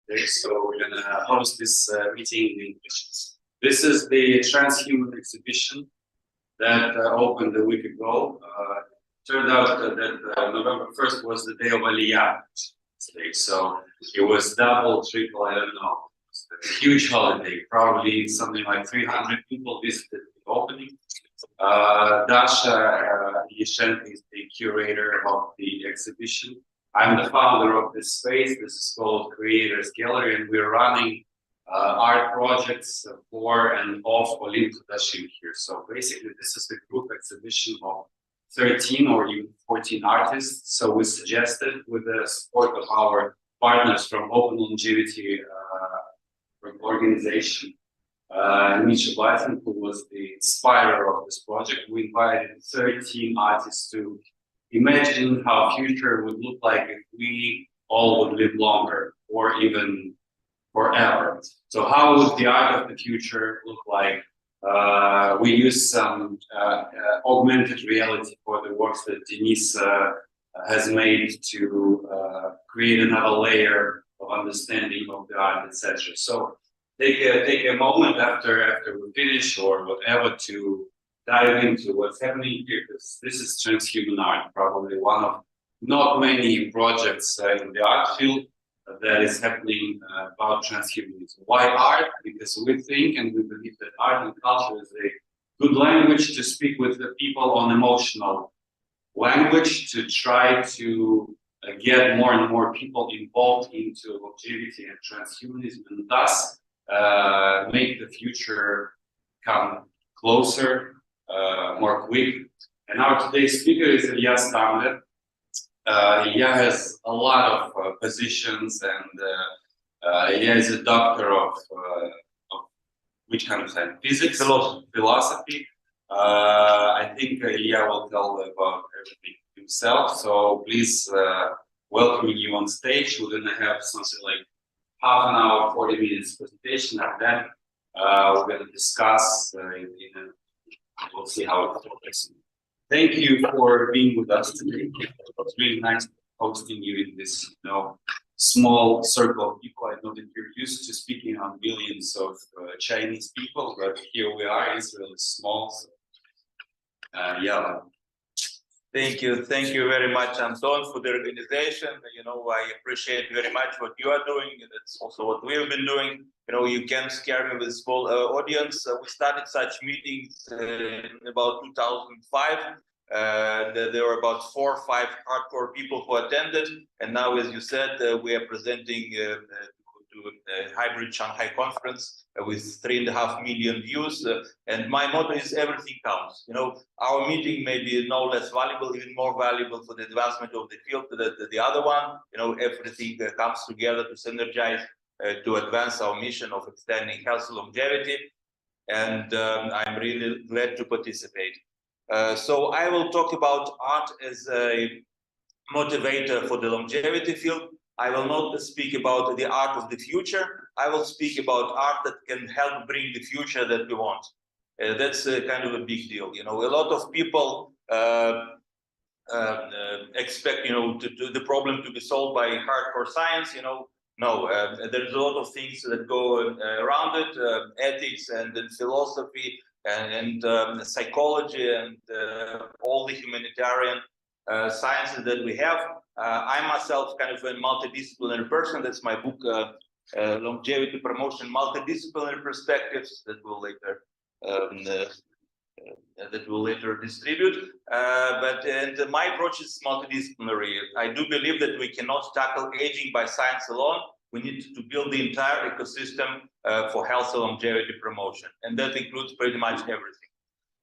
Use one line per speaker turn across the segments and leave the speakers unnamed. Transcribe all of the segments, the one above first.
Okay, so we're gonna host this meeting in English. This is the transhuman exhibition that opened a week ago. Turned out that November 1st was the day of Ilia. So it was double, triple, I don't know. A huge holiday, probably something like 300 people visited the opening. Dasha Yeshenko is the curator of the exhibition. I'm the founder of this space. This is called Creators Gallery, and we're running art projects for and of Olim Tudashim here. So basically, this is a group exhibition of 13 or even 14 artists. So we suggested, with the support of our partners from Open Longevity organization, Misha Blyton, who was the inspirer of this project, we invited 13 artists to imagine how future would look like if we all would live longer or even forever. So how would the art of the future look like? We use some augmented reality for the works that Denise has made to create another layer of understanding of the art, etc. So take a moment after we finish or whatever to dive into what's happening here, because this is transhuman art, probably one of not many projects in the art field that is happening about transhumanism. Why art? Because we think and we believe that art and culture is a good language to speak with the people on emotional language, to try to get more and more people involved into longevity and transhumanism, and thus make the future come closer, more quick. And our today's speaker is Ильей Stambler. Илья has a lot of positions, and Илья is a doctor of which kind of science? Physics? Philosophy. I think Илья will tell about everything himself. So please welcome you on stage. We're gonna have something like half an hour, 40 minutes presentation, and then we're gonna discuss. We'll see how it goes. Thank you for being with us today. It's really nice hosting you in this, small circle of people. I know that you're used to speaking on millions of Chinese people, but here we are. Israel is small. So, yeah.
Thank you very much, Anton, for the organization. I appreciate very much what you are doing. That's also what we have been doing. You can't scare me with a small audience. We started such meetings in about 2005. There were about 4 or 5 hardcore people who attended, and now, as you said, we are presenting to a hybrid Shanghai conference with 3.5 million views. And my motto is everything counts. Our meeting may be no less valuable, even more valuable for the advancement of the field than the other one. Everything comes together to synergize to advance our mission of extending health and longevity. And I'm really glad to participate. So I will talk about art as a motivator for the longevity field. I will not speak about the art of the future. I will speak about art that can help bring the future that we want. That's kind of a big deal. A lot of people expect, the problem to be solved by hardcore science. No, there's a lot of things that go around it, ethics and then philosophy and psychology and all the humanitarian sciences that we have. I myself kind of a multidisciplinary person. That's my book, Longevity Promotion, Multidisciplinary Perspectives, that will later distribute. And my approach is multidisciplinary. I do believe that we cannot tackle aging by science alone. We need to build the entire ecosystem for health and longevity promotion, and that includes pretty much everything.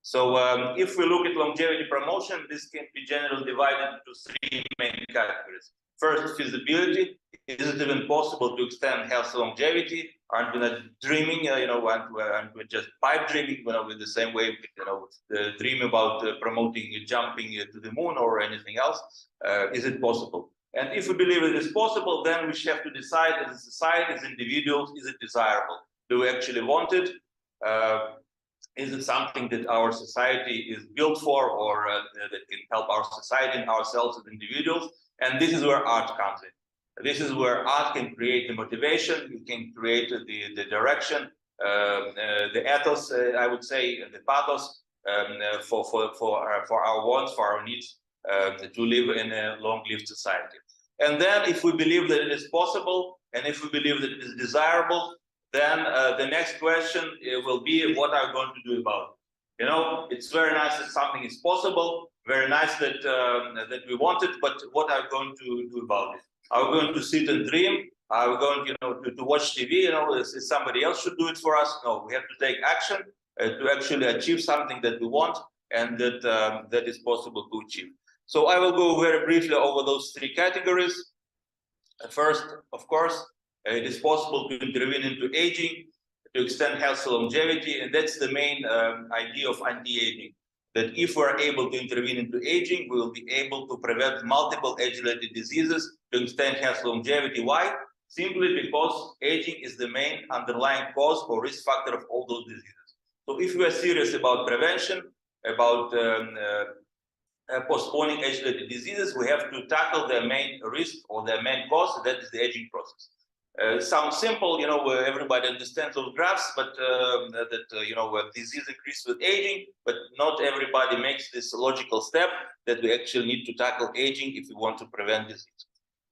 So if we look at longevity promotion, this can be generally divided into 3 main categories. First, feasibility. Is it even possible to extend health and longevity? Aren't we not dreaming, aren't we just pipe dreaming, with the same way, dream about promoting jumping to the moon or anything else? Is it possible? And if we believe it is possible, then we have to decide as a society, as individuals, is it desirable? Do we actually want it? Is it something that our society is built for, or that can help our society and ourselves as individuals? And this is where art comes in. This is where art can create the motivation, you can create the direction, the ethos, I would say, the pathos for our wants, for our needs, to live in a long-lived society. And then if we believe that it is possible, and if we believe that it is desirable, then the next question will be, what are we going to do about it? You know, it's very nice that something is possible, very nice that that we want it, but what are we going to do about it? Are we going to sit and dream? Are we going, to watch TV? You know, somebody else should do it for us? No, we have to take action to actually achieve something that we want and that that is possible to achieve. So I will go very briefly over those three categories. First, of course, it is possible to intervene into aging, to extend health and longevity, and that's the main idea of anti-aging. That if we're able to intervene into aging, we will be able to prevent multiple age-related diseases, to extend health and longevity. Why? Simply because aging is the main underlying cause or risk factor of all those diseases. So if we are serious about prevention, about postponing age-related diseases, we have to tackle their main risk or their main cause, that is the aging process. Sounds simple, everybody understands those graphs, but disease increases with aging, but not everybody makes this logical step that we actually need to tackle aging if we want to prevent disease.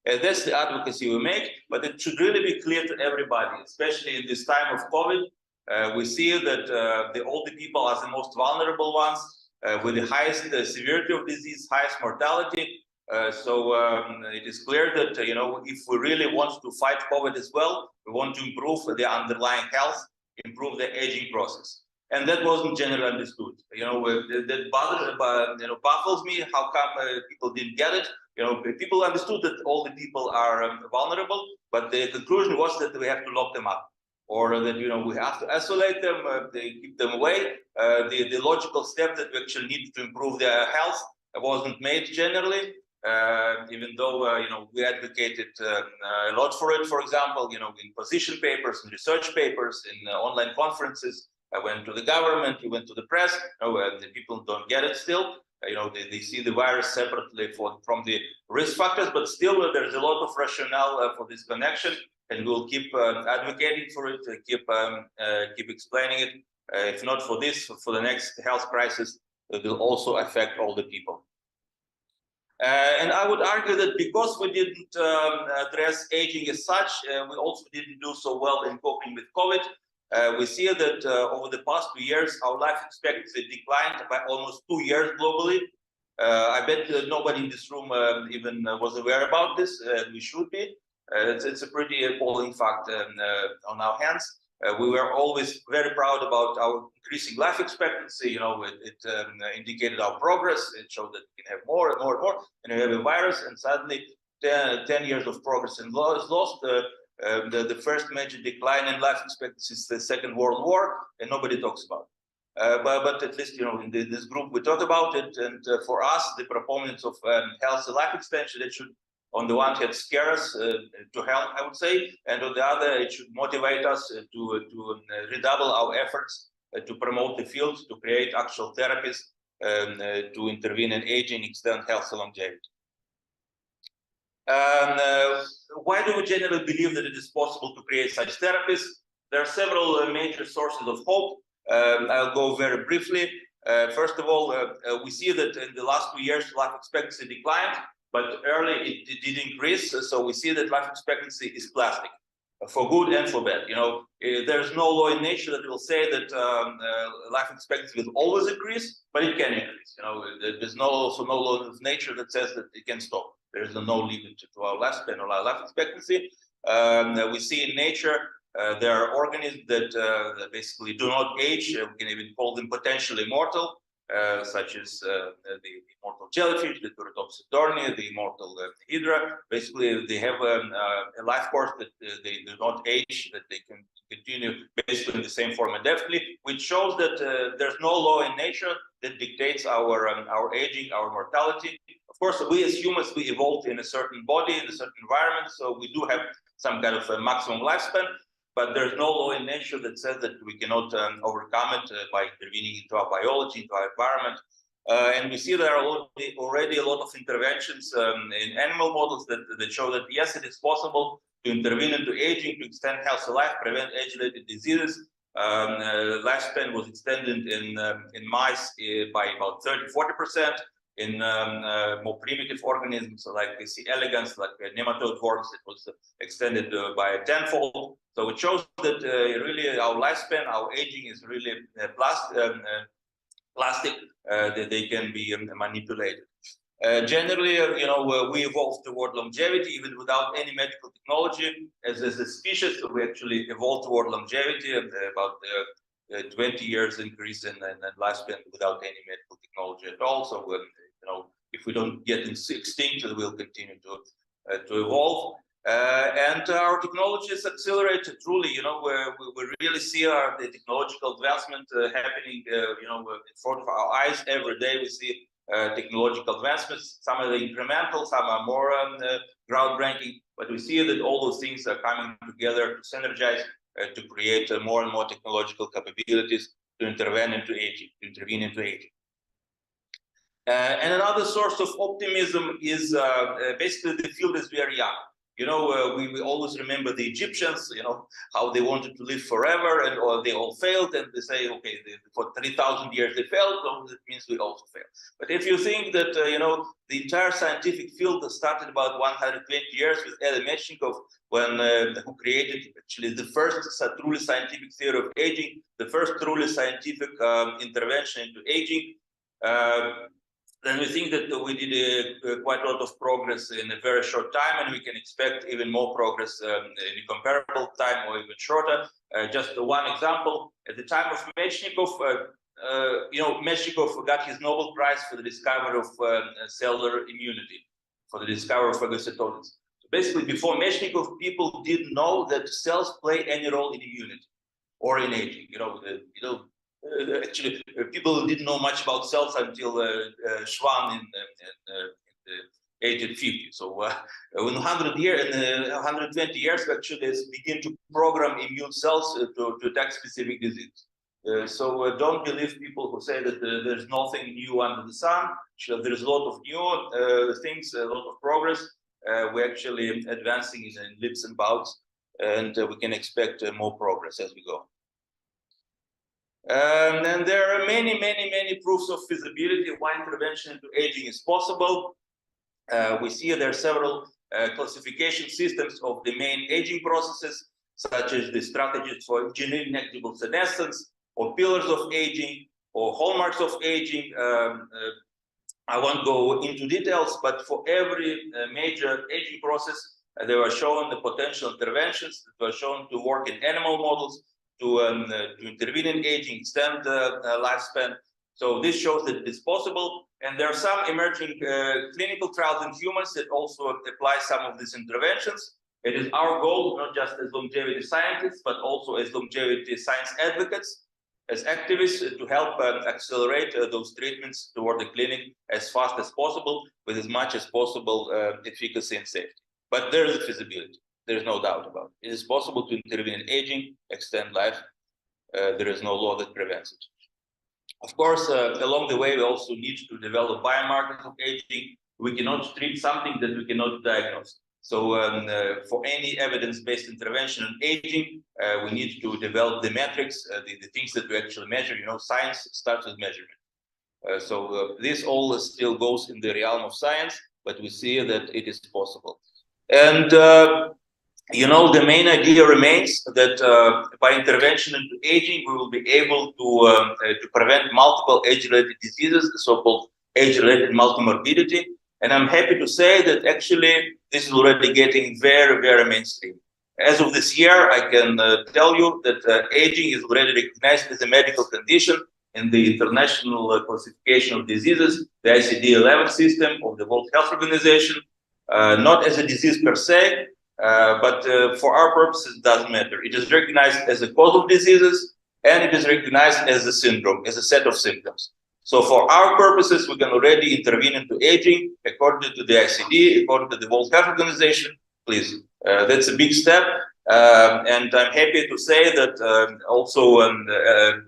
That's the advocacy we make, but it should really be clear to everybody, especially in this time of COVID. We see that the older people are the most vulnerable ones, with the highest severity of disease, highest mortality. So it is clear that if we really want to fight COVID as well, we want to improve the underlying health, improve the aging process, and that wasn't generally understood. That baffles me. How come people didn't get it? People understood that all the people are vulnerable, but the conclusion was that we have to lock them up, or that we have to isolate them, keep them away. The logical step that we actually need to improve their health wasn't made generally. Even though we advocated a lot for it, for example, in position papers and research papers, in online conferences. I went to the government, we went to the press. The people don't get it still. They see the virus separately from the risk factors, but still there's a lot of rationale for this connection, and we'll keep advocating for it, keep explaining it. If not for this, for the next health crisis, it will also affect all the people. And I would argue that because we didn't address aging as such, we also didn't do so well in coping with COVID. We see that over the past 2 years, our life expectancy declined by almost 2 years globally. I bet nobody in this room even was aware about this. We should be. It's a pretty appalling fact on our hands. We were always very proud about our increasing life expectancy. It indicated our progress. It showed that we can have more and more and more. And we have a virus, and suddenly 10 years of progress and is lost. The first major decline in life expectancy is the Second World War, and nobody talks about it. But at least, in this group, we talk about it. And for us, the proponents of healthy life extension, it should, on the one hand, scare us to help, I would say, and on the other, it should motivate us to redouble our efforts to promote the field, to create actual therapies, to intervene in aging, extend health and longevity. Why do we generally believe that it is possible to create such therapies? There are several major sources of hope. I'll go very briefly. First of all, we see that in the last 2 years, life expectancy declined, but early it did increase. So we see that life expectancy is plastic, for good and for bad. There's no law in nature that will say that life expectancy will always increase, but it can increase. There's also no law of nature that says that it can stop. There's no limit to our lifespan or our life expectancy. We see in nature there are organisms that basically do not age. We can even call them potentially immortal, such as the immortal jellyfish, the Turritopsis, the immortal hydra. Basically, they have a life course that they do not age, that they can continue basically in the same form indefinitely, which shows that there's no law in nature that dictates our aging, our mortality. Of course, we as humans, we evolved in a certain body, in a certain environment, so we do have some kind of a maximum lifespan, but there's no law in nature that says that we cannot overcome it by intervening into our biology, into our environment, And we see there are already a lot of interventions in animal models that show that yes, it is possible to intervene into aging, to extend healthy life, prevent age-related diseases. Lifespan was extended in mice by about 30–40%. In more primitive organisms like C. elegans, like nematode worms, it was extended by tenfold. So it shows that really our lifespan, our aging is really plastic, that they can be manipulated. Generally, we evolved toward longevity even without any medical technology. As a species, we actually evolved toward longevity, about 20 years increase in lifespan without any medical technology at all. So, if we don't get extinct, we'll continue to evolve. And our technology is accelerated truly. We really see the technological advancement happening, in front of our eyes every day. We see technological advancements. Some are incremental, some are more groundbreaking, but we see that all those things are coming together to synergize, to create more and more technological capabilities to intervene into aging. And another source of optimism is basically the field is very young. We always remember the Egyptians, how they wanted to live forever, and or they all failed, and they say, okay, for 3,000 years they failed, so that means we also fail. But if you think that, the entire scientific field started about 120 years with Ellen Metchnikov, who created actually the first truly scientific theory of aging, the first truly scientific intervention into aging, then we think that we did quite a lot of progress in a very short time, and we can expect even more progress in a comparable time or even shorter. Just one example, at the time of Metchnikov, Metchnikov got his Nobel Prize for the discovery of cellular immunity, for the discovery of phagocytosis. So basically, before Metchnikov, people didn't know that cells play any role in immunity or in aging. Actually, people didn't know much about cells until Schwann in the 1850s. So in 120 years, we actually begin to program immune cells to attack specific diseases. So don't believe people who say that there's nothing new under the sun. There's a lot of new things, a lot of progress. We're actually advancing in leaps and bounds, and we can expect more progress as we go. And there are many proofs of feasibility why intervention into aging is possible. We see there are several classification systems of the main aging processes, such as the strategies for engineering negligible senescence, or pillars of aging, or hallmarks of aging. I won't go into details, but for every major aging process, they were shown the potential interventions that were shown to work in animal models, to intervene in aging, extend lifespan. So this shows that it is possible. And there are some emerging clinical trials in humans that also apply some of these interventions. It is our goal, not just as longevity scientists, but also as longevity science advocates, as activists, to help accelerate those treatments toward the clinic as fast as possible, with as much as possible efficacy and safety. But there is a feasibility. There is no doubt about it. It is possible to intervene in aging, extend life. There is no law that prevents it. Of course, along the way, we also need to develop biomarkers of aging. We cannot treat something that we cannot diagnose. So for any evidence-based intervention on aging, we need to develop the metrics, the things that we actually measure. Science starts with measurement. So this all still goes in the realm of science, but we see that it is possible. And the main idea remains that by intervention into aging, we will be able to prevent multiple age-related diseases, the so-called age-related multimorbidity. And I'm happy to say that actually this is already getting very mainstream. As of this year, I can tell you that aging is already recognized as a medical condition in the International Classification of Diseases, the ICD-11 system of the World Health Organization, not as a disease per se, but for our purposes, it doesn't matter. It is recognized as a cause of diseases, and it is recognized as a syndrome, as a set of symptoms. So for our purposes, we can already intervene into aging according to the ICD, according to the World Health Organization. Please, that's a big step. And I'm happy to say that also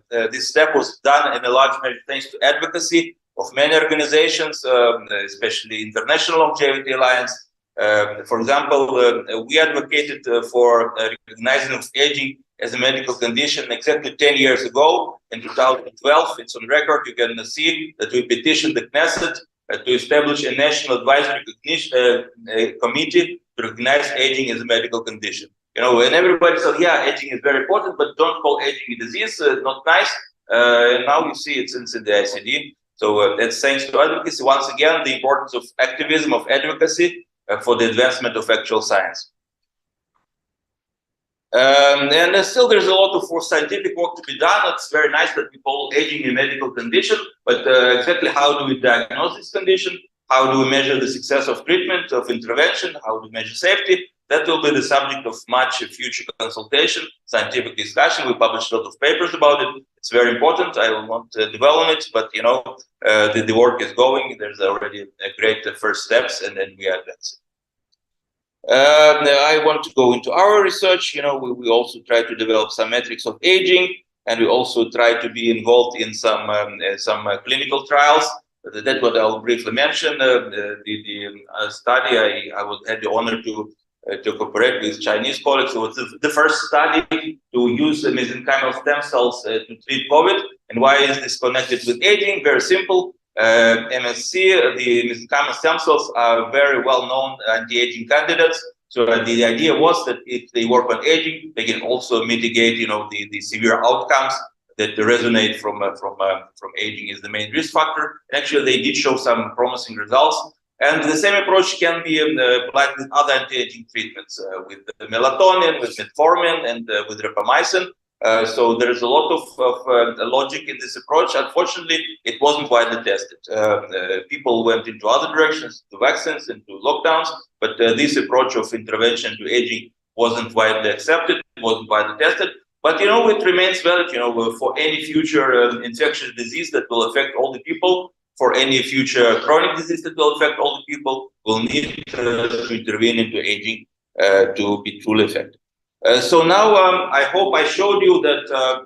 this step was done in a large measure thanks to advocacy of many organizations, especially International Longevity Alliance. For example, we advocated for recognizing of aging as a medical condition exactly 10 years ago in 2012. It's on record. You can see that we petitioned the Knesset to establish a national advisory committee to recognize aging as a medical condition. You know, and everybody said, yeah, aging is very important, but don't call aging a disease, not nice. And now you see it's in the ICD. So that's thanks to advocacy. Once again, the importance of activism, of advocacy for the advancement of actual science. And still there's a lot of scientific work to be done. It's very nice that we call aging a medical condition, but exactly how do we diagnose this condition? How do we measure the success of treatment, of intervention? How do we measure safety? That will be the subject of much future consultation, scientific discussion. We published a lot of papers about it. It's very important. I will not dwell on it, but you know, the work is going. There's already a great first steps, and then we advance. I want to go into our research. You know, we also try to develop some metrics of aging, and we also try to be involved in some clinical trials. That's what I'll briefly mention. The study I had the honor to cooperate with Chinese colleagues. It was the first study to use mesenchymal stem cells to treat COVID. And why is this connected with aging? Very simple. MSC, the mesenchymal stem cells are very well-known anti-aging candidates. So the idea was that if they work on aging, they can also mitigate, you know, the severe outcomes that resonate from aging is the main risk factor. And actually, they did show some promising results. And the same approach can be applied with other anti-aging treatments, with melatonin, with metformin, and with rapamycin. So there's a lot of logic in this approach. Unfortunately, it wasn't widely tested. People went into other directions, to vaccines, into lockdowns, but this approach of intervention to aging wasn't widely accepted, wasn't widely tested. But, you know, it remains valid, you know, for any future infectious disease that will affect all the people, for any future chronic disease that will affect all the people, will need to intervene into aging to be truly effective. So now I hope I showed you that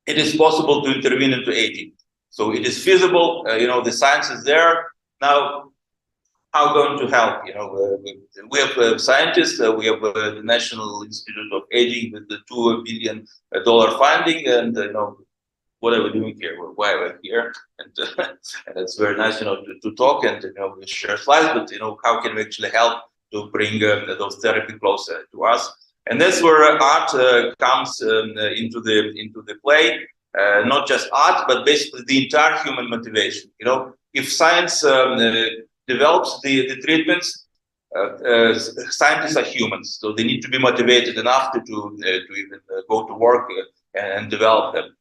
it is possible to intervene into aging. So it is feasible, you know, the science is there. Now, how going to help? You know, we have scientists, we have the National Institute of Aging with the $2 billion funding, and you know, what are we doing here? Why are we here? And it's very nice, you know, to talk and, you know, share slides, but, you know, how can we actually help to bring those therapy closer to us? And that's where art comes into the play. Not just art, but basically the entire human motivation. You know, if science develops the treatments, scientists are humans, so they need to be motivated enough to even go to work and develop them.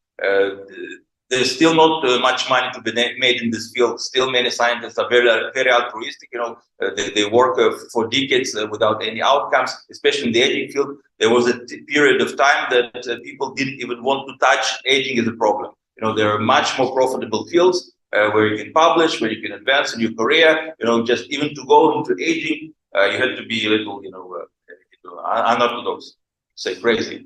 There's still not much money to be made in this field. Still, many scientists are very altruistic. You know, they work for decades without any outcomes, especially in the aging field. There was a period of time that people didn't even want to touch aging as a problem. You know, there are much more profitable fields where you can publish, where you can advance in your career. You know, just even to go into aging, you had to be a little, you know, unorthodox, say crazy.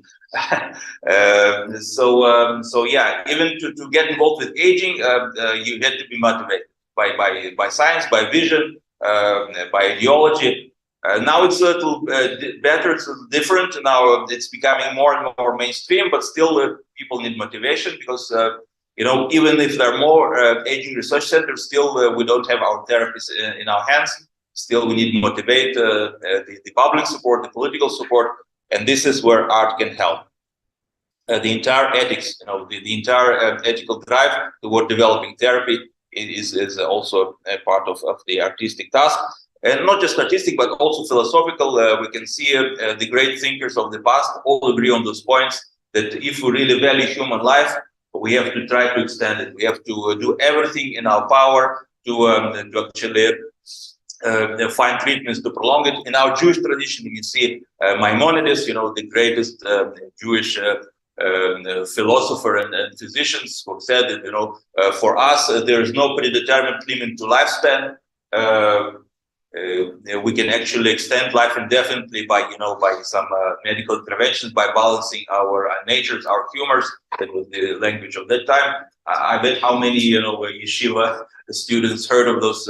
So yeah, even to get involved with aging, you had to be motivated by science, by vision, by ideology. Now it's a little better, it's a little different. Now it's becoming more and more mainstream, but still people need motivation because, you know, even if there are more aging research centers, still we don't have our therapies in our hands. Still, we need to motivate the public support, the political support, and this is where art can help. The entire ethics, you know, the entire ethical drive toward developing therapy is also a part of the artistic task. And not just artistic, but also philosophical. We can see the great thinkers of the past all agree on those points, that if we really value human life, we have to try to extend it. We have to do everything in our power to actually find treatments to prolong it. In our Jewish tradition, you see Maimonides, you know, the greatest Jewish philosopher and physicians, who said that, you know, for us, there is no predetermined limit to lifespan. we can actually extend life indefinitely by, by some medical interventions, by balancing our natures, our humors. That was the language of that time. I bet how many, yeshiva students heard of those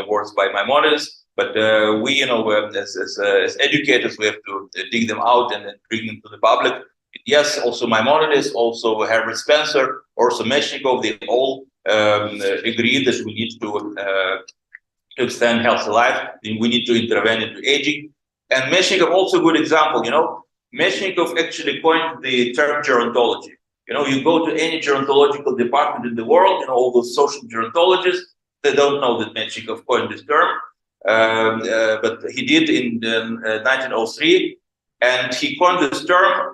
words by Maimonides. But we, as educators, we have to dig them out and then bring them to the public. Yes, also Maimonides, also Herbert Spencer, also Meshnikov, they all agreed that we need to extend healthy life. We need to intervene into aging. And Meshnikov also a good example. Meshnikov actually coined the term gerontology. You go to any gerontological department in the world, all those social gerontologists, they don't know that Meshnikov coined this term. But he did in 1903, and he coined this term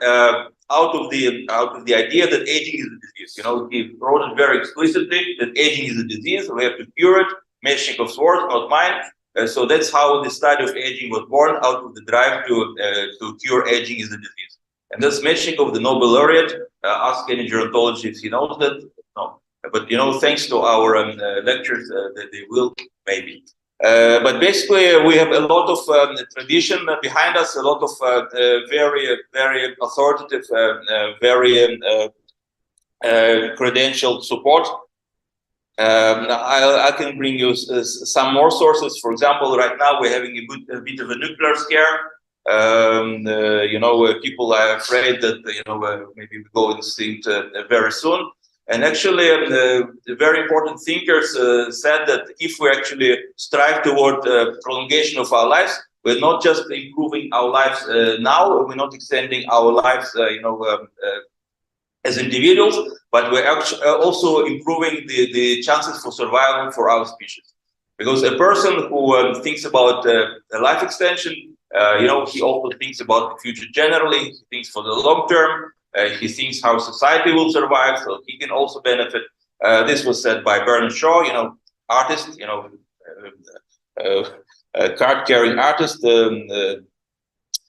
out of the idea that aging is a disease. He wrote it very explicitly that aging is a disease. We have to cure it. Meshnikov's words, not mine. So that's how the study of aging was born, out of the drive to cure aging is a disease. And that's Meshnikov, the Nobel laureate. Ask any gerontologist if he knows that. No, but thanks to our lectures, they will maybe. But basically, we have a lot of tradition behind us, a lot of very, very authoritative, very credentialed support. I can bring you some more sources. For example, right now we're having a bit of a nuclear scare. People are afraid that maybe we go extinct very soon. And actually, the very important thinkers said that if we actually strive toward prolongation of our lives, we're not just improving our lives now, we're not extending our lives, as individuals, but we're actually also improving the chances for survival for our species. Because a person who thinks about life extension, he also thinks about the future generally, he thinks for the long term. He thinks how society will survive, so he can also benefit. This was said by Bernard Shaw, artist, card-carrying artist, a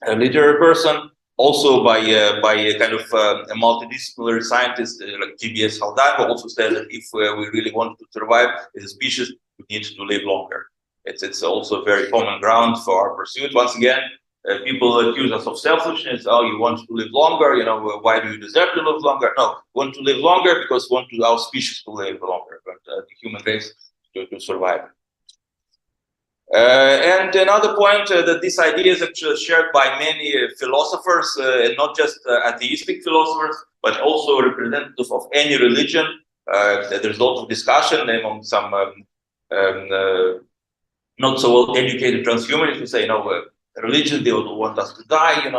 literary person, also by a kind of a multidisciplinary scientist like G.B.S. Haldane, who also said that if we really want to survive as a species, we need to live longer. It's also a very common ground for our pursuit. Once again, people accuse us of selfishness. Oh, you want to live longer? Why do you deserve to live longer? No, we want to live longer because we want our species to live longer, but the human race to survive. And another point that this idea is actually shared by many philosophers, and not just atheistic philosophers, but also representatives of any religion. There's a lot of discussion among some not so well educated transhumanists who say, religion, they will want us to die,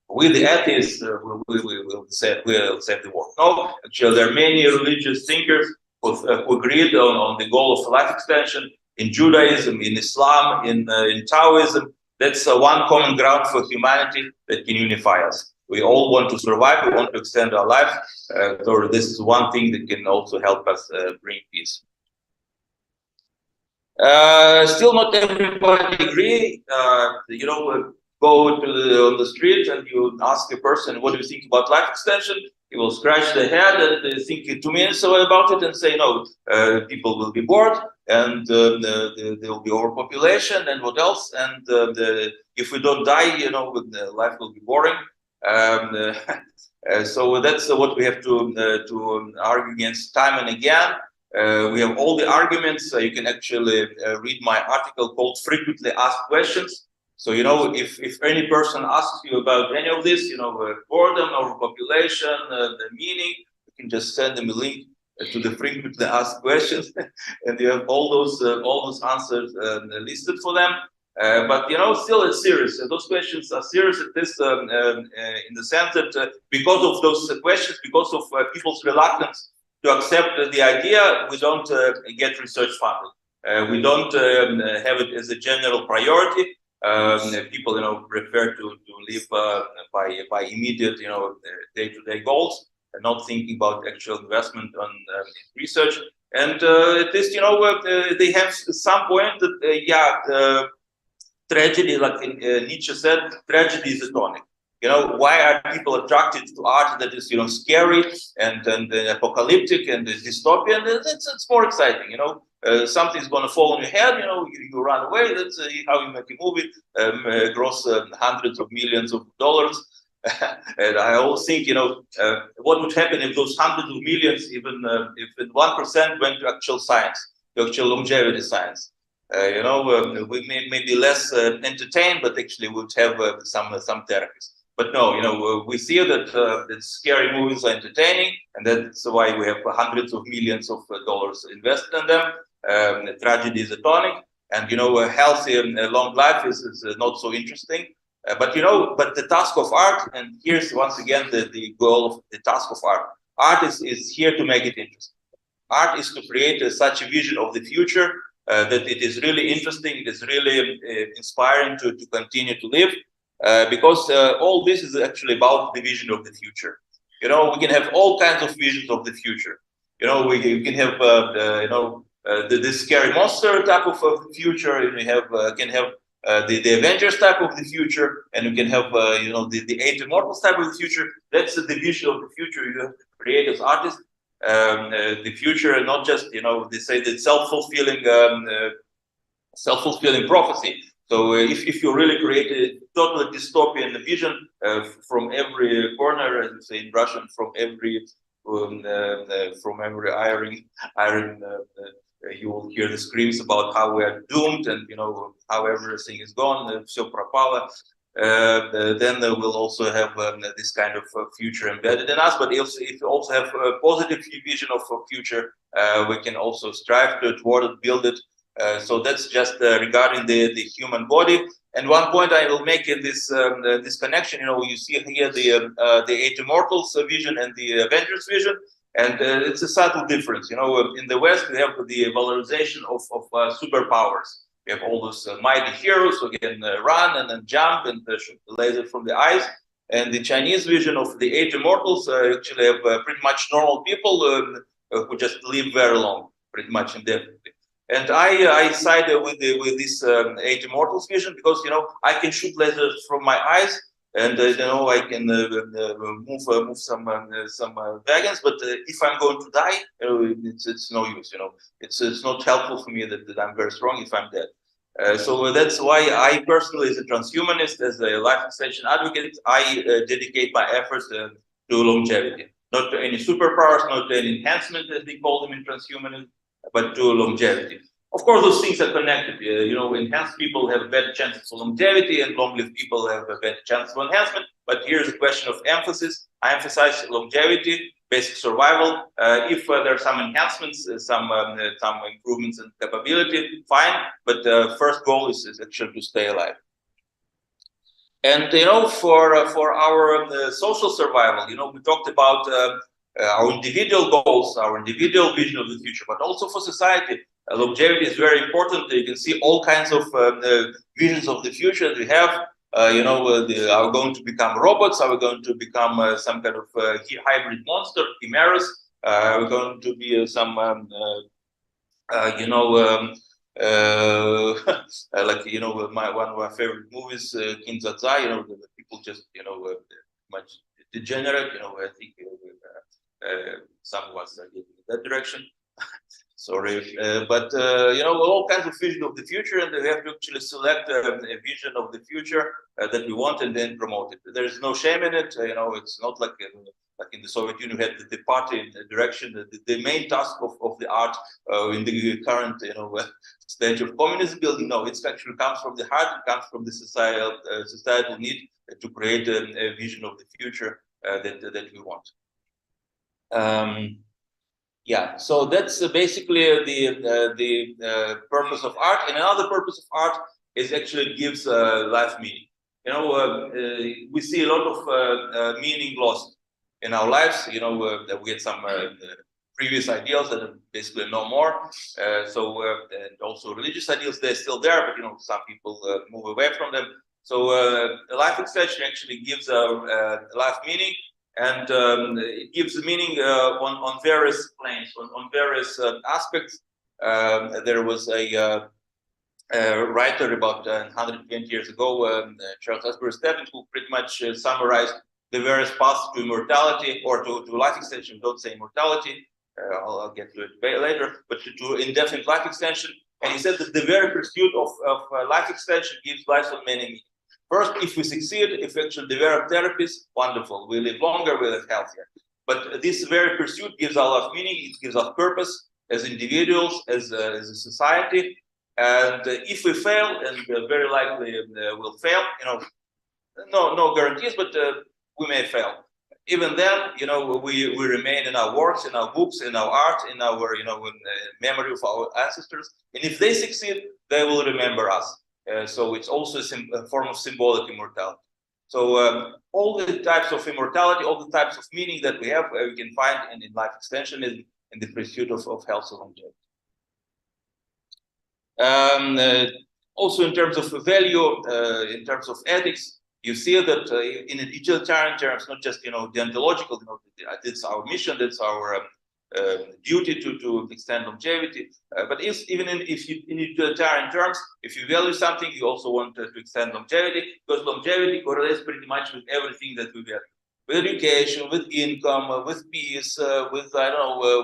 we the atheists, we'll save the world. No, actually, there are many religious thinkers who agreed on the goal of life extension in Judaism, in Islam, in Taoism. That's one common ground for humanity that can unify us. We all want to survive, we want to extend our life. So this is one thing that can also help us bring peace. Still not everybody agree. Go on the street and you ask a person, what do you think about life extension? He will scratch their head and think 2 minutes about it and say, no, people will be bored and there will be overpopulation and what else? And if we don't die, life will be boring. So that's what we have to argue against time and again. We have all the arguments. You can actually read my article called Frequently Asked Questions. So, if any person asks you about any of this, boredom, overpopulation, the meaning, you can just send them a link to the frequently asked questions, and you have all those answers listed for them. But still it's serious. Those questions are serious at this in the sense that because of those questions, because of people's reluctance to accept the idea, we don't get research funding. We don't have it as a general priority. People, prefer to live by immediate, day-to-day goals, and not thinking about actual investment on research. And at least, they have some point that, tragedy, like Nietzsche said, tragedy is a tonic. Why are people attracted to art that is, scary and apocalyptic and dystopian? It's more exciting, something's going to fall on your head, you run away. That's how you make a movie, gross hundreds of millions of dollars. And I always think, what would happen if those hundreds of millions, even if 1% went to actual science, to actual longevity science. We may be less entertained, but actually would have some therapies. But no, we see that scary movies are entertaining, and that's why we have hundreds of millions of dollars invested in them. The tragedy is a tonic, and a healthy and long life is not so interesting. But the task of art, and here's once again the goal of the task of art. Art is here to make it interesting. Art is to create such a vision of the future that it is really interesting, it is really inspiring to continue to live, because all this is actually about the vision of the future. We can have all kinds of visions of the future. We can have this scary monster type of the future, and we can have the Avengers type of the future, and you can have the Eight Immortals type of the future. That's the vision of the future you have to create as artists. The future, and not just they say that self-fulfilling prophecy. So if you really create a totally dystopian vision from every corner, as we say in Russian, from every iron, you will hear the screams about how we are doomed and how everything is gone, все пропало. Then we'll also have this kind of future embedded in us. But if you also have a positive vision of a future, we can also strive toward it, build it. So that's just regarding the human body. And one point I will make in this this connection, you see here the Eight Immortals vision and the Avengers vision, and it's a subtle difference. In the West we have the valorization of superpowers. We have all those mighty heroes who can run and then jump and shoot the laser from the eyes. And the Chinese vision of the Eight Immortals actually have pretty much normal people who just live very long, pretty much indefinitely. And I side with this Eight Immortals vision because I can shoot lasers from my eyes, and I can move some wagons. But if I'm going to die, it's no use. It's not helpful for me that I'm very strong if I'm dead. So that's why I personally, as a transhumanist, as a life extension advocate, I dedicate my efforts to longevity, not to any superpowers, not to any enhancement as they call them in transhumanism, but to longevity. Of course, those things are connected. Enhanced people have better chances for longevity, and long-lived people have a better chance for enhancement. But here's a question of emphasis. I emphasize longevity, basic survival. If there are some enhancements, some improvements in capability, fine. But first goal is actually to stay alive. And for our social survival, we talked about our individual goals, our individual vision of the future, but also for society. Longevity is very important. You can see all kinds of visions of the future that we have. Are we going to become robots? Are we going to become some kind of hybrid monster, chimeras? Are we going to be some, like one of my favorite movies, Kinzaza. The people just much degenerate. I think some of us are getting in that direction. Sorry, but all kinds of vision of the future, and we have to actually select a vision of the future that we want and then promote it. There is no shame in it. It's not like in the Soviet Union, we had the party direction. The main task of the art in the current stage of communism building. No, it actually comes from the heart. It comes from the societal need to create a vision of the future that we want. Yeah, so that's basically the purpose of art. And another purpose of art is actually gives life meaning. We see a lot of meaning lost in our lives. That we had some previous ideals that are basically no more. And also religious ideals, they're still there, but some people move away from them. So life extension actually gives life meaning. And it gives meaning on various planes, on various aspects. There was a writer about 120 years ago, Charles Stambler, who pretty much summarized the various paths to immortality or to life extension. Don't say immortality. I'll get to it later, but to indefinite life extension. And he said that the very pursuit of life extension gives life so many meanings. First, if we succeed, if we actually develop therapies, wonderful. We live longer, we live healthier. But this very pursuit gives a lot of meaning. It gives us purpose as individuals, as a society. And if we fail, and very likely we'll fail, no guarantees, but we may fail. Even then, we remain in our works, in our books, in our art, in our, memory of our ancestors. And if they succeed, they will remember us. So it's also a form of symbolic immortality. So all the types of immortality, all the types of meaning that we have, we can find in life extension in the pursuit of health and longevity. Also in terms of value, in terms of ethics, you see that in utilitarian terms, not just deontological, that's our mission, that's our duty to extend longevity. But even in utilitarian terms, if you value something, you also want to extend longevity, because longevity correlates pretty much with everything that we value, with education, with income, with peace, with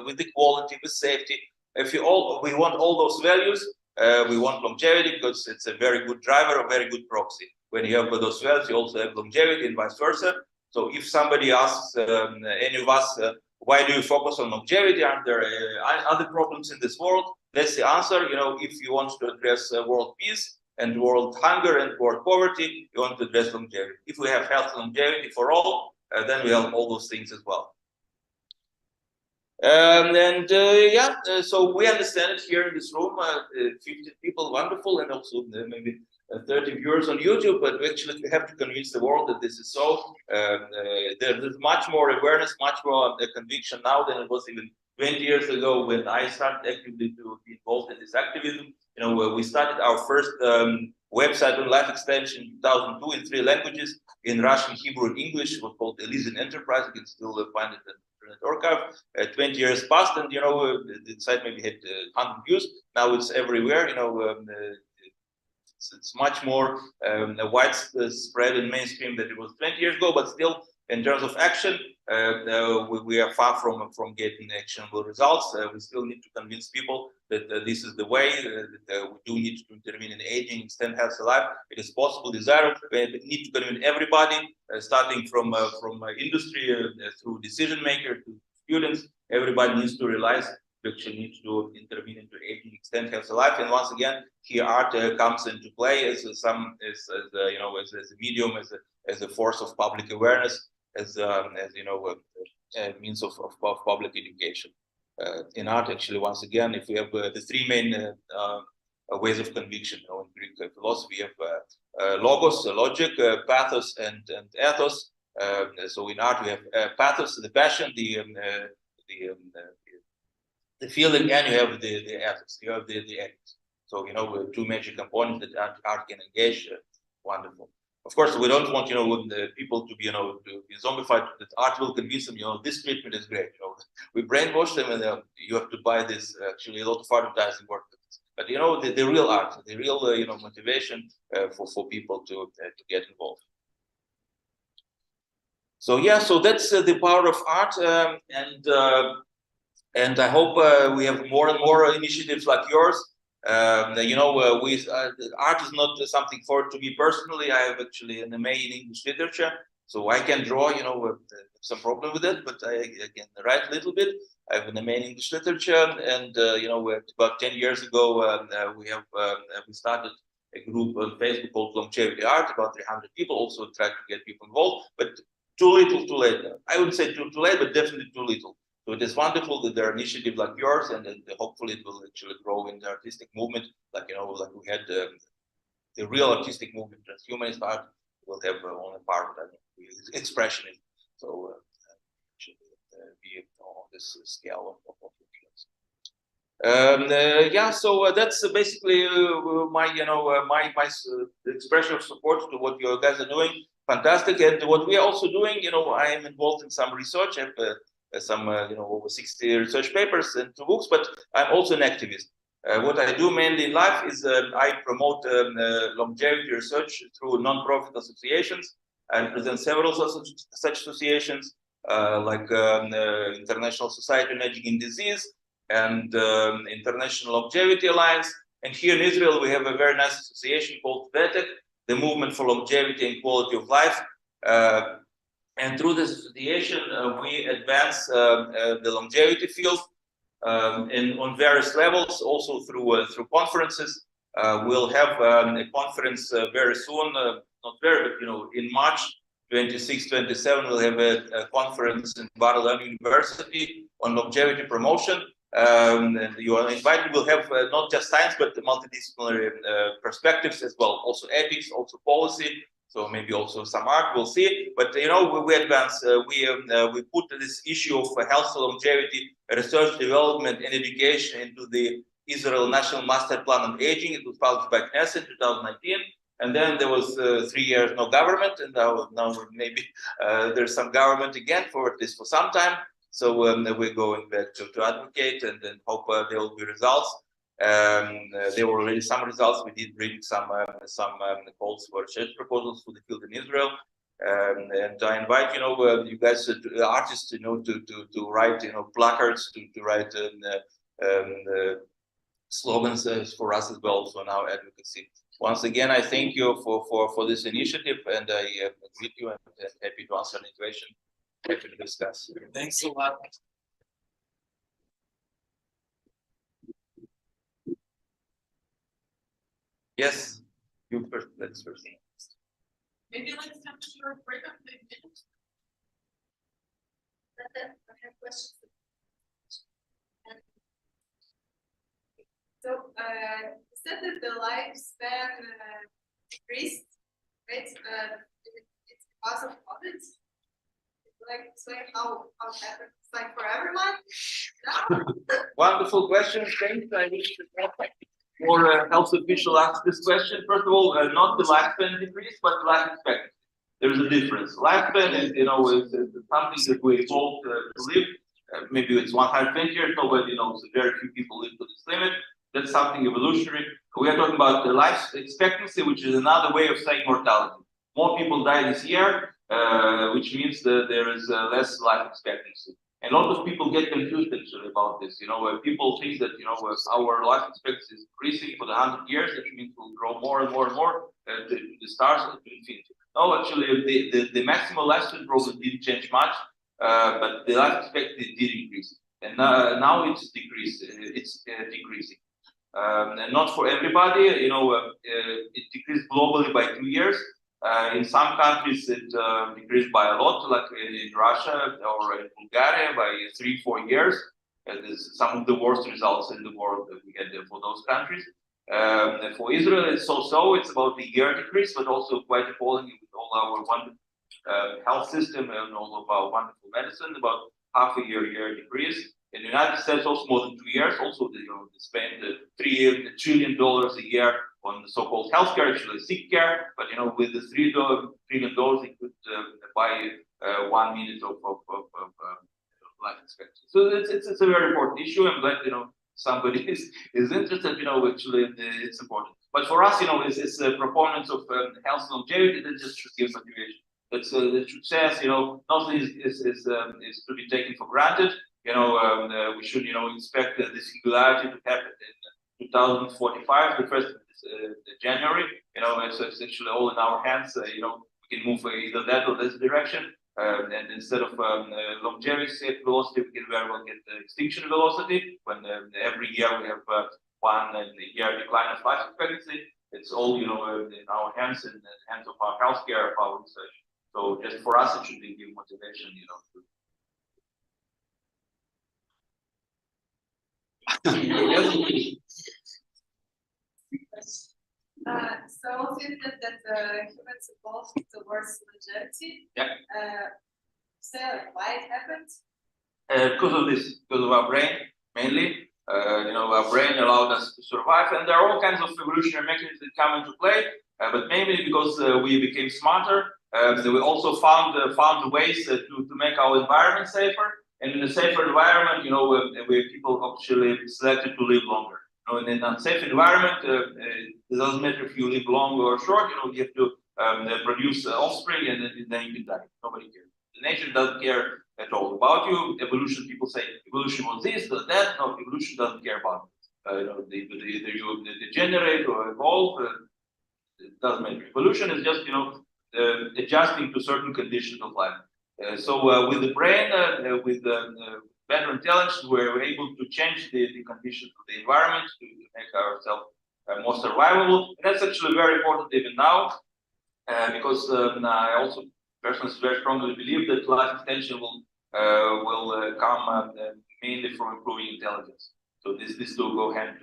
with equality, with safety. If we want all those values, we want longevity because it's a very good driver, a very good proxy. When you have those values, you also have longevity and vice versa. So if somebody asks any of us, why do you focus on longevity? Aren't there other problems in this world? That's the answer. If you want to address world peace and world hunger and world poverty, you want to address longevity. If we have health and longevity for all, then we have all those things as well. So we understand it here in this room, 15 people, wonderful, and also maybe 30 viewers on YouTube, but we actually have to convince the world that this is so. There's much more awareness, much more conviction now than it was even 20 years ago when I started actively to be involved in this activism. We started our first website on life extension in 2002 in 3 languages, in Russian, Hebrew, and English. It was called Elysian Enterprise. You can still find it in the Internet Archive. 20 years passed, and the site maybe had 100 views. Now it's everywhere. It's much more widespread and mainstream than it was 20 years ago, but still, in terms of action, we are far from getting actionable results. We still need to convince people that this is the way, that we do need to intervene in aging, extend health alive. It is possible, desirable. We need to convince everybody, starting from industry through decision makers to students. Everybody needs to realize we actually need to intervene into aging, extend health alive. And once again, here art comes into play as a medium, as a force of public awareness, as a means of public education. In art, actually, once again, if we have the 3 main ways of conviction in Greek philosophy, we have logos, logic, pathos, and ethos. So in art, we have pathos, the passion, the feeling, and you have the ethos, you have the ethics. So 2 major components that art can engage. Wonderful. Of course, we don't want people to be to be zombified. That art will convince them. This treatment is great. We brainwash them, and you have to buy this. Actually, a lot of advertising work. But the real art, the real motivation for people to get involved. So so that's the power of art, and I hope we have more and more initiatives like yours. Art is not something to me personally. I have actually an MA in English literature, so I can draw. Some problem with it, but I can write a little bit. I have an MA in English literature, and about 10 years ago, we started a group on Facebook called Longevity Art. About 300 people. Also tried to get people involved, but too little, too late. I wouldn't say too late, but definitely too little. So it is wonderful that there are initiatives like yours, and hopefully it will actually grow in the artistic movement. Like like we had the real artistic movement, transhumanist art, will have on a part of expressionism. So should be on this scale of influence. So that's basically my my expression of support to what you guys are doing. Fantastic, and what we are also doing. I am involved in some research. I have some over 60 research papers and 2 books, but I'm also an activist. What I do mainly in life is I promote longevity research through non-profit associations. I present several such associations. like International Society on Aging and Disease and International Longevity Alliance. And here in Israel, we have a very nice association called VETEC, the Movement for Longevity and Quality of Life. And through this association, we advance the longevity field on various levels, also through conferences. We'll have a conference very soon, not very, but in March 26, 27, we'll have a conference in Bar-Ilan University on longevity promotion. And you are invited. We'll have not just science, but multidisciplinary perspectives as well, also ethics, also policy. So maybe also some art, we'll see. But we advance. We put this issue of health, longevity, research, development, and education into the Israel National Master Plan on Aging. It was published by Knesset in 2019. And then there was 3 years no government, and now maybe there's some government again for at least for some time. So we're going back to advocate and then hope there will be results. There were already some results. We did bring some calls for change proposals for the field in Israel. And I invite you guys, artists, to write placards, to write slogans for us as well for our advocacy. Once again, I thank you for this initiative, and I greet you and happy to answer any question, happy to discuss.
Thanks a lot.
Yes, you first. Let's first.
Maybe let's have a short break of 5 minutes. I have questions. So you said that the lifespan decreased, right? It's because of COVID. Like explain how it happened. It's like for everyone. No?
Wonderful question. Thanks. I wish more health official ask this question. First of all, not the lifespan decrease, but life expectancy. There's a difference. Lifespan is, is something that we evolved to live. Maybe it's 120 years. Nobody knows. Very few people live to this limit. That's something evolutionary. We are talking about the life expectancy, which is another way of saying mortality. More people die this year, which means that there is less life expectancy. And a lot of people get confused actually about this. People think that our life expectancy is increasing for the 100 years, which means we'll grow more and more and more to the stars and to infinity. No, actually, the maximal lifespan probably didn't change much, but the life expectancy did increase, and now it's decreasing. And not for everybody. It decreased globally by 2 years. In some countries, it decreased by a lot, like in Russia or in Bulgaria, by 3-4 years. There's some of the worst results in the world that we get for those countries. For Israel, it's so-so. It's about a year decrease, but also quite appalling with all our wonderful health system and all of our wonderful medicine, about half a year decrease. In the United States, also more than 2 years. Also, they spend $3 trillion a year on the so-called healthcare, actually sick care. But with the $3 trillion, they could buy 1 minute of life expectancy. So it's a very important issue. I'm glad somebody is interested. Actually, it's important. But for us, it's proponents of health longevity that just should give motivation. That should say us, nothing is to be taken for granted. We should, expect the singularity to happen in 2045, the first January. So it's actually all in our hands. We can move either that or this direction. And instead of longevity velocity, we can very well get extinction velocity. When every year we have 1 year decline of life expectancy, it's all in our hands and the hands of our healthcare, of our research. So just for us, it should be give motivation,
So also you said that humans evolved towards longevity.
Yeah.
So why it happened?
Because of our brain, mainly. Our brain allowed us to survive, and there are all kinds of evolutionary mechanisms that come into play. But mainly because we became smarter. We also found ways to make our environment safer. And in a safer environment, where people actually selected to live longer. In an unsafe environment, it doesn't matter if you live long or short. You have to produce offspring, and then you can die. Nobody cares. The nature doesn't care about you. Evolution, people say evolution was this, was that. No, evolution doesn't care about it. Either you degenerate or evolve. It doesn't matter. Evolution is just adjusting to certain conditions of life. So with the brain, with better intelligence, we're able to change the conditions of the environment to make ourselves more survivable. And that's actually very important even now, because I also personally very strongly believe that life extension will come mainly from improving intelligence. So this two go hand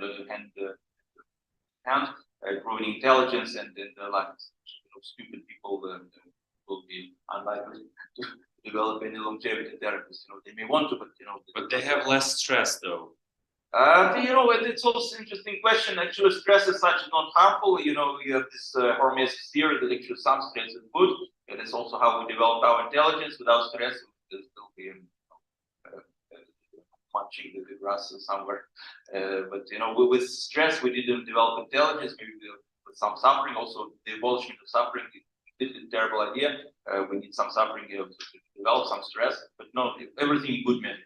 hand, improving intelligence and life extension. Stupid people will be unlikely to develop any longevity therapies. They may want to,
but they have less stress, though.
It's also an interesting question. Actually, stress as such is not harmful. You have this hormesis theory that actually some stress is good. And that's also how we developed our intelligence. Without stress, we'll still be munching the grass somewhere. But with stress, we didn't develop intelligence. Maybe with some suffering, also the abolishment of suffering is a terrible idea. We need some suffering to develop some stress, but no, everything in good measure.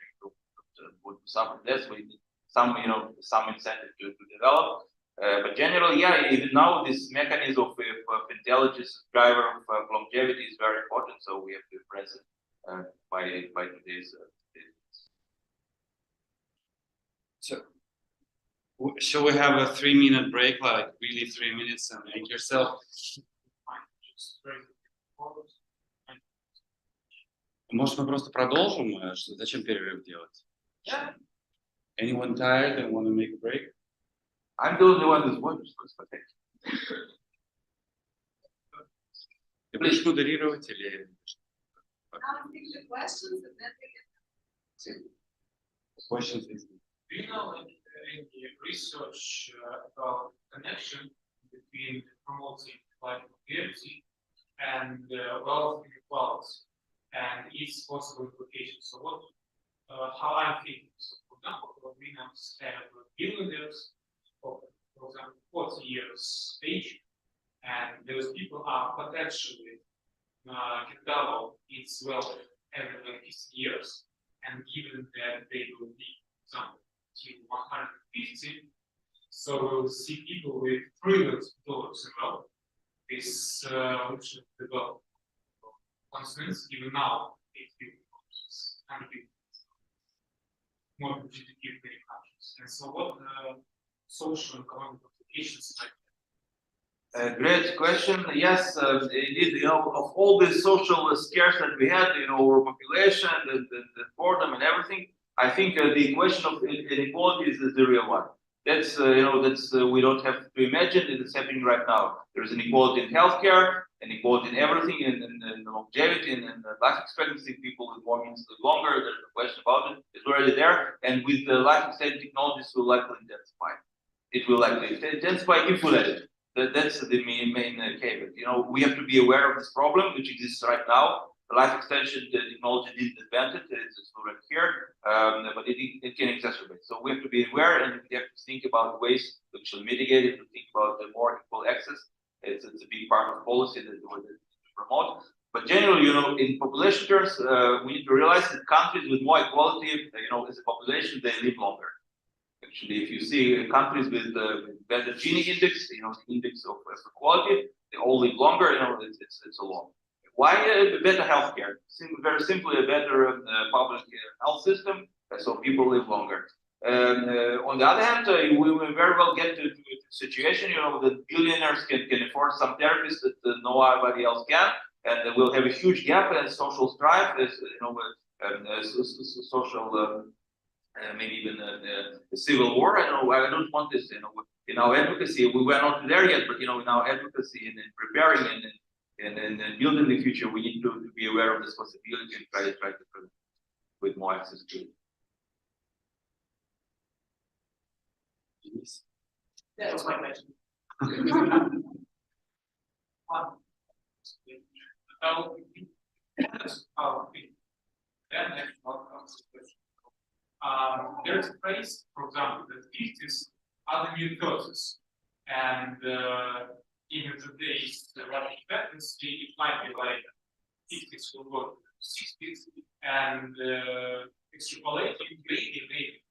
Would suffer less. We need some incentive to develop. But generally, even now this mechanism of intelligence, driver of longevity is very important. So we have to address it by today's.
So, shall we have a 3-minute break, like really 3 minutes, and make yourself? Может, мы просто продолжим? Зачем перерыв делать?
Yeah.
Anyone tired and want to make a break?
I'm the only one who's watching this.
Ты будешь модерировать или?
I'll take the questions and then we can.
Questions.
Do you know any research about connection between promoting longevity and wealth inequality and its possible implications? So how I'm thinking. So for example, we now have billionaires of, for example, 40 years age, and those people are potentially can double its wealth every 50 years, and given that they will be, for example, to 150, so we'll see people with trillions of dollars in wealth. This should develop. For instance, even now, it will be more than GDP of many countries. And so, what social and economic implications like that?
Great question. Yes, indeed. Of all the social scares that we had, overpopulation, the boredom, and everything, I think the question of inequality is the real one. That's we don't have to imagine it is happening right now. There is inequality in healthcare, inequality in everything, in longevity, and life expectancy. People with more means live longer. There's no question about it. It's already there, and with the life extending technologies, will likely intensify. It will likely intensify if we let it. That's the main caveat. We have to be aware of this problem, which exists right now. The life extension technology didn't invent it; it's already here, but it can exacerbate. So we have to be aware, and we have to think about ways to actually mitigate it. To think about the more equal access. It's a big part of policy that we want to promote. But generally, in population terms, we need to realize that countries with more equality, as a population, they live longer. Actually, if you see countries with better Gini index, the index of equality, they all live longer. It's a law. Why better healthcare? Very simply, a better public health system, so people live longer. On the other hand, we will very well get to a situation, that billionaires can afford some therapies that nobody else can, and we'll have a huge gap in social strife, social. Maybe even a civil war. I don't want this. In our advocacy, we were not there yet, but in our advocacy and in preparing and building the future, we need to be aware of this possibility and try to prevent with more access to it.
That was my question. There's a phrase, for example, that 50s are the new 30s, and even today's life expectancy, it might be like 50s will go to 60s and extrapolating maybe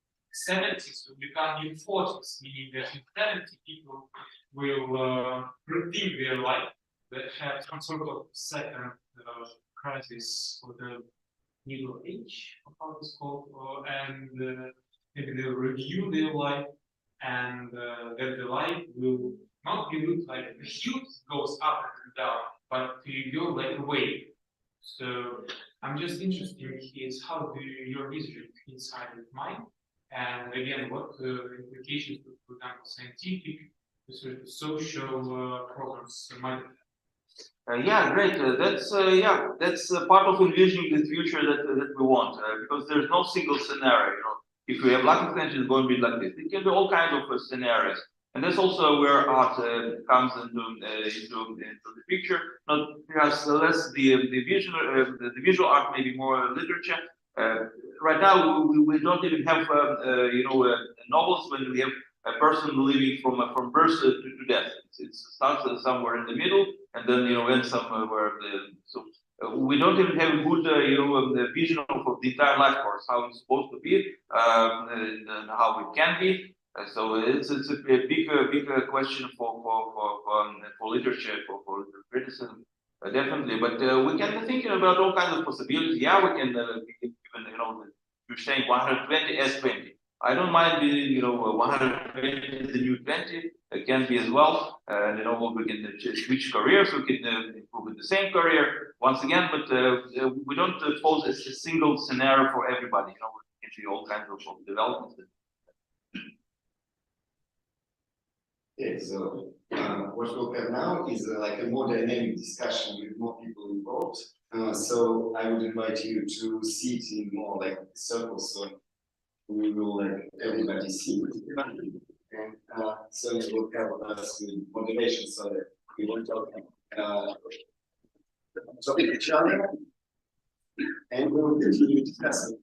70s will become new 40s, meaning that in 70 people will rethink their life, that have some sort of second crisis for the middle age, or how it's called, and maybe they'll review their life, and that the life will not be looked like the youth goes up and down, but to go like a wave. So I'm just interested is how do your vision inside of mine, and again, what implications, for example, scientific, social programs might have.
Yeah, great. That's part of envisioning the future that we want, because there's no single scenario. You know, if we have lack of attention, it's going to be like this. It can be all kinds of scenarios, and that's also where art comes into the picture. Not perhaps less the visual art, maybe more literature. Right now, we don't even have novels when we have a person living from birth to death. It starts somewhere in the middle, and then ends somewhere. We don't even have a good the vision of the entire life course, how it's supposed to be, and how it can be. So it's a big question for literature, for criticism, definitely. But we can be thinking about all kinds of possibilities. Yeah, we can even you're saying 120 as 20. I don't mind being 120 is the new 20. It can be as well. And we can switch careers. We can improve in the same career once again. But we don't pose a single scenario for everybody. We can see all kinds of developments.
Okay, so what we'll have now is like a more dynamic discussion with more people involved. So I would invite you to sit in more like circles, so we will like everybody see. And so it will help us with motivation, so that we won't talk topic each other, and we will continue discussing